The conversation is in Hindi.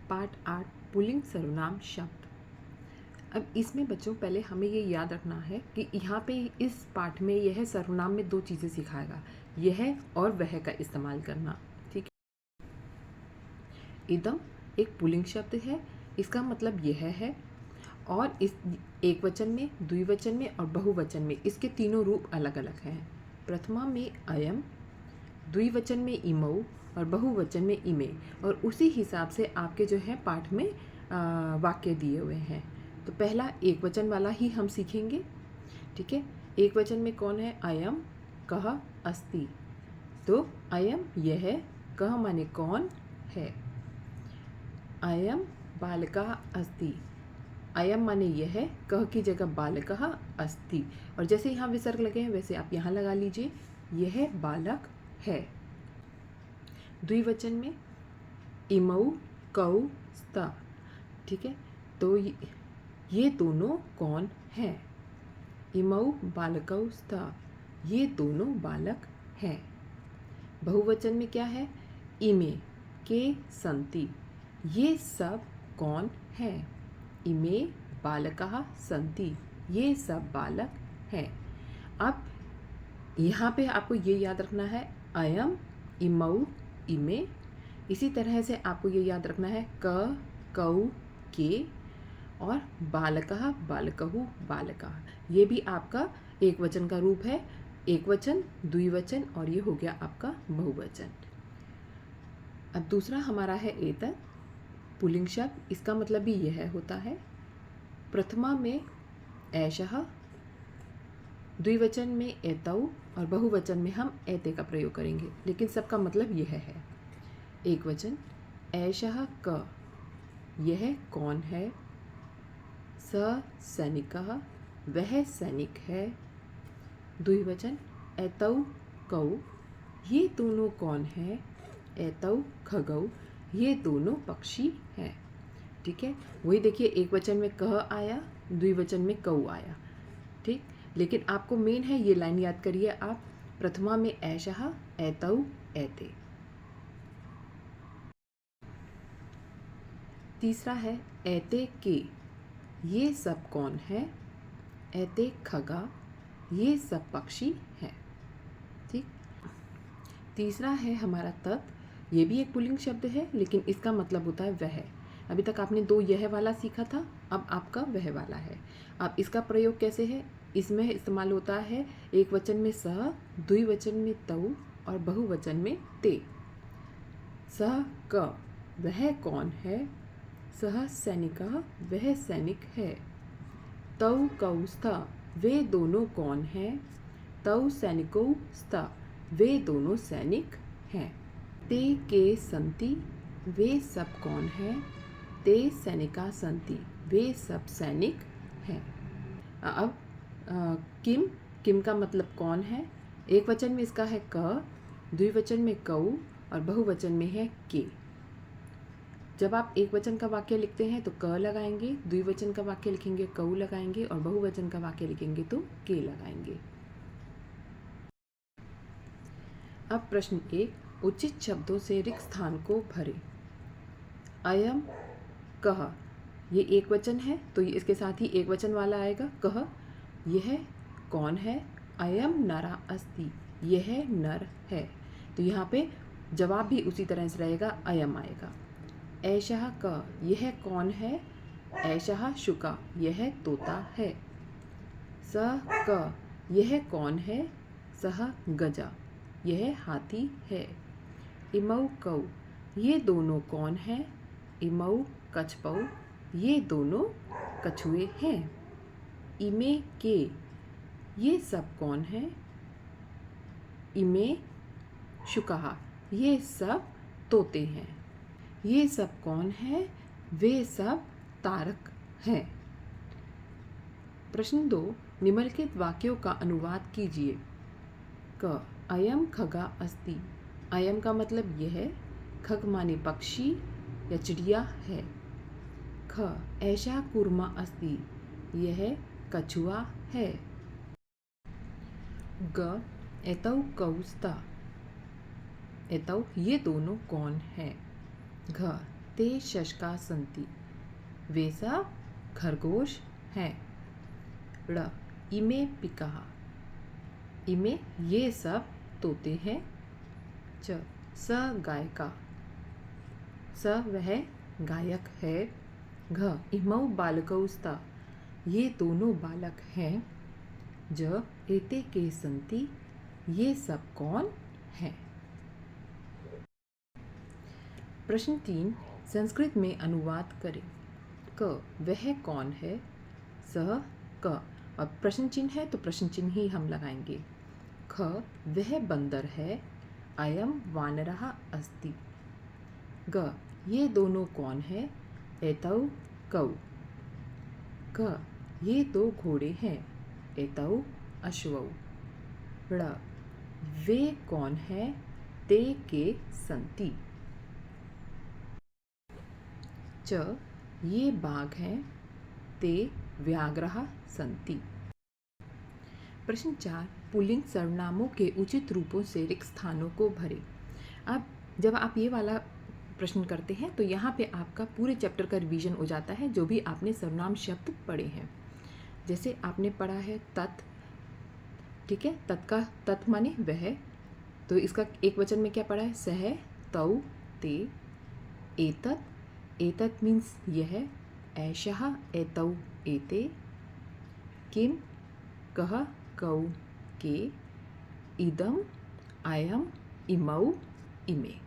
पाठ 8 पुल्लिंग सर्वनाम शब्द। अब इसमें बच्चों पहले हमें ये याद रखना है कि यहाँ पे इस पाठ में यह सर्वनाम में दो चीज़ें सिखाएगा, यह और वह का इस्तेमाल करना। ठीक है, इदम एक पुल्लिंग शब्द है, इसका मतलब यह है, और इस एक वचन में, द्विवचन में और बहुवचन में इसके तीनों रूप अलग अलग हैं। प्रथमा में अयम, द्विवचन में इमौ और बहुवचन में इमे, और उसी हिसाब से आपके जो है पाठ में वाक्य दिए हुए हैं। तो पहला एक वचन वाला ही हम सीखेंगे। ठीक है, एक वचन में कौन है? अयम कह अस्ति। तो अयम यह, कह माने कौन है। अयम बालकः अस्ति, अयम माने यह, कह की जगह बालकः अस्ति, और जैसे यहाँ विसर्ग लगे हैं वैसे आप यहाँ लगा लीजिए, यह बालक है। द्विवचन में इमौ कौ स्त। ठीक है, तो ये दोनों कौन हैं? इमौ बालकौ स्त, ये दोनों बालक हैं। बहुवचन में क्या है? इमे के सन्ति, ये सब कौन हैं? इमे बालकः सन्ति, ये सब बालक हैं। अब यहाँ पे आपको ये याद रखना है, अयम इमौ इमे। इसी तरह से आपको ये याद रखना है क कौ के, और बालकः बालकहु बालकः। ये भी आपका एक वचन का रूप है, एक वचन, द्विवचन, और ये हो गया आपका बहुवचन। अब दूसरा हमारा है एतत्, पुल्लिंग शब्द, इसका मतलब भी यह होता है। प्रथमा में एषः, द्विवचन में एतौ, और बहुवचन में हम एते का प्रयोग करेंगे, लेकिन सबका मतलब यह है। एक वचन एषः क, यह कौन है। स सैनिकः, वह सैनिक है। द्विवचन एतौ कौ, ये दोनों कौन है। एतौ खगौ, ये दोनों पक्षी हैं। ठीक है, वही देखिए, एक वचन में कह आया, द्विवचन में कौ आया। ठीक, लेकिन आपको मेन है ये लाइन याद करिए आप, प्रथमा में एषः, एतौ, एते। तीसरा है एते के, ये सब कौन है। एते खगा, ये सब पक्षी हैं। ठीक, तीसरा है हमारा तत्, ये भी एक पुल्लिंग शब्द है, लेकिन इसका मतलब होता है वह। अभी तक आपने दो यह वाला सीखा था, अब आपका वह वाला है। अब इसका प्रयोग कैसे है? इसमें इस्तेमाल होता है एक वचन में सह, द्विवचन में तौ, और बहुवचन में ते। सह क, वह कौन है। सह सैनिकः, वह सैनिक है। तौ कौ स्त, वे दोनों कौन हैं। तौ सैनिकौ स्त, वे दोनों सैनिक हैं। ते के सन्ति, वे सब कौन हैं। ते सैनिका सन्ति, वे सब सैनिक हैं। अब किम, किम का मतलब कौन है। एक वचन में इसका है क, द्विवचन में कौ, और बहुवचन में है के। जब आप एक वचन का वाक्य लिखते हैं तो क लगाएंगे, द्विवचन का वाक्य लिखेंगे कौ लगाएंगे, और बहुवचन का वाक्य लिखेंगे तो के लगाएंगे। अब प्रश्न 1, उचित शब्दों से रिक्त स्थान को भरे। अयम कह, ये एक वचन है तो इसके साथ ही एक वचन वाला आएगा कह। यह कौन है। अयम नरा अस्ति, यह नर है। तो यहाँ पे जवाब भी उसी तरह से रहेगा, अयम आएगा। एषः क, यह कौन है। एषः शुका, यह तोता है। स क, यह कौन है। सः गजा, यह हाथी है। इमौ कौ, ये दोनों कौन हैं। इमौ कछपौ, ये दोनों कछुए हैं। इमे के, ये सब कौन हैं। इमे शुकाः, ये सब तोते हैं। ये सब कौन है। वे सब तारक हैं। प्रश्न 2, निम्नलिखित वाक्यों का अनुवाद कीजिए। क, अयम खगा अस्ति, अयम का मतलब यह, खग माने पक्षी या चिड़िया है। ख, ऐशा कूर्मा अस्ति, यह कछुआ है। ग, एतौ कौ स्त, एतौ ये दोनों कौन है। घ, ते शशका सन्ति, वे सब खरगोश हैं। ड़ इमे पिकाः, इमे ये सब तोते हैं। च स गायका, स वह गायक है। घ इमौ बालकौ स्तः, ये दोनों बालक हैं। ज एते के सन्ति, ये सब कौन हैं। प्रश्न 3 संस्कृत में अनुवाद करें। क वह कौन है। सह क, अब प्रश्न चिन्ह है तो प्रश्न चिन्ह ही हम लगाएंगे। ख वह बंदर है। अयम वानरः अस्ति। ग ये दोनों कौन है। एतौ कौ। क ये दो घोड़े हैं। एतौ अश्वौ। ड़ वे कौन है। ते के सन्ति। च ये बाघ हैं। ते व्याघ्रः सन्ति। प्रश्न 4 पुल्लिंग सर्वनामों के उचित रूपों से रिक्त स्थानों को भरें। अब जब आप ये वाला प्रश्न करते हैं तो यहाँ पे आपका पूरे चैप्टर का रिवीजन हो जाता है, जो भी आपने सर्वनाम शब्द पढ़े हैं। जैसे आपने पढ़ा है तत्, ठीक है, तत् का तत् माने वह, तो इसका एक वचन में क्या पढ़ा है। सह, तौ, ते। एतत्, एतत् मीन्स यह। ऐषः, एतौ, एते। किम, कः, कौ, के। इदम, अयम, इमौ, इमे।